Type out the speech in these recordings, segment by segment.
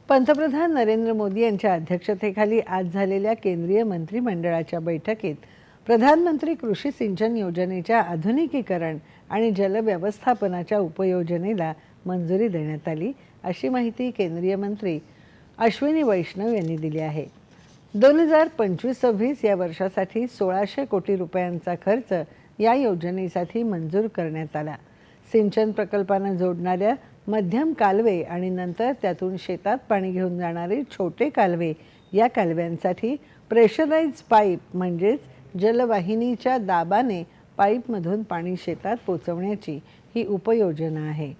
पंतप्रधान नरेंद्र मोदी यांच्या अध्यक्षतेखाली आज झालेल्या केंद्रीय मंत्रिमंडळाच्या बैठकीत प्रधानमंत्री कृषी सिंचन योजनेच्या आधुनिकीकरण आणि जलव्यवस्थापनाच्या उपयोजनेला मंजुरी देण्यात आली, अशी माहिती केंद्रीय मंत्री अश्विनी वैष्णव यांनी दिली आहे। 2025-26 या वर्षासाठी 1600 कोटी रुपयांचा खर्च या योजनेसाठी मंजूर करण्यात आला। सिंचन प्रकल्पांना जोडणाऱ्या मध्यम कालवे आणि नंतर त्यातून शेतात पाणी घेऊन जाणारे छोटे कालवे या कालव्यांसाठी प्रेशराइज्ड पाईप म्हणजेच जलवाहिनीच्या दाबाने पाईपमधून पाणी शेतात पोहोचवण्याची ही उपयोजना आहे।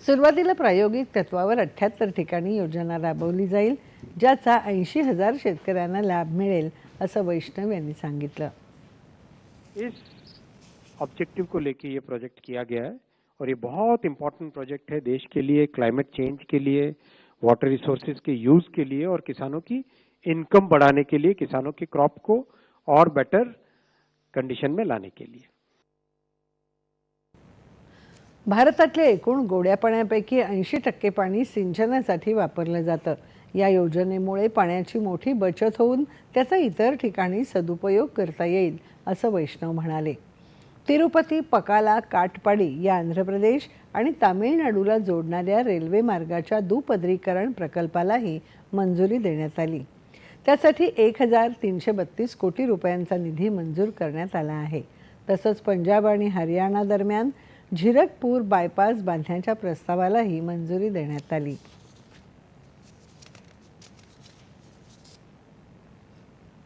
सुरुवातीला प्रायोगिक तत्वावर 78 ठिकाणी योजना राबवली जाईल, ज्याचा 80,000 शेतकऱ्यांना लाभ मिळेल, असं वैष्णव यांनी सांगितलं। इस ऑब्जेक्टिव को लेके ये प्रोजेक्ट किया गया है और ये बहुत इंपॉर्टेंट प्रोजेक्ट है देश के लिए, क्लाइमेट चेंज के लिए, वाटर रिसोर्सेज के यूज के लिए और किसानों की इनकम बढ़ाने के लिए, किसानों की क्रॉप को और बेटर कंडीशन में लाने के लिए। भारतातल्या एकूण गोड्या पाण्यापैकी 80% पाणी सिंचनासाठी वापरलं जातं। या योजनेमुळे पाण्याची मोठी बचत होऊन त्याचा इतर ठिकाणी सदुपयोग करता येईल, असं वैष्णव म्हणाले। तिरुपती, पकाला, काटपाडी या आंध्र प्रदेश आणि तामिळनाडूला जोडणाऱ्या रेल्वे मार्गाच्या दुपदरीकरण प्रकल्पालाही मंजुरी देण्यात आली। त्यासाठी 1332 कोटी रुपयांचा निधी मंजूर करण्यात आला आहे। तसंच पंजाब आणि हरियाणा दरम्यान झिरकपूर बायपास बांधण्याच्या प्रस्तावालाही मंजुरी देण्यात आली।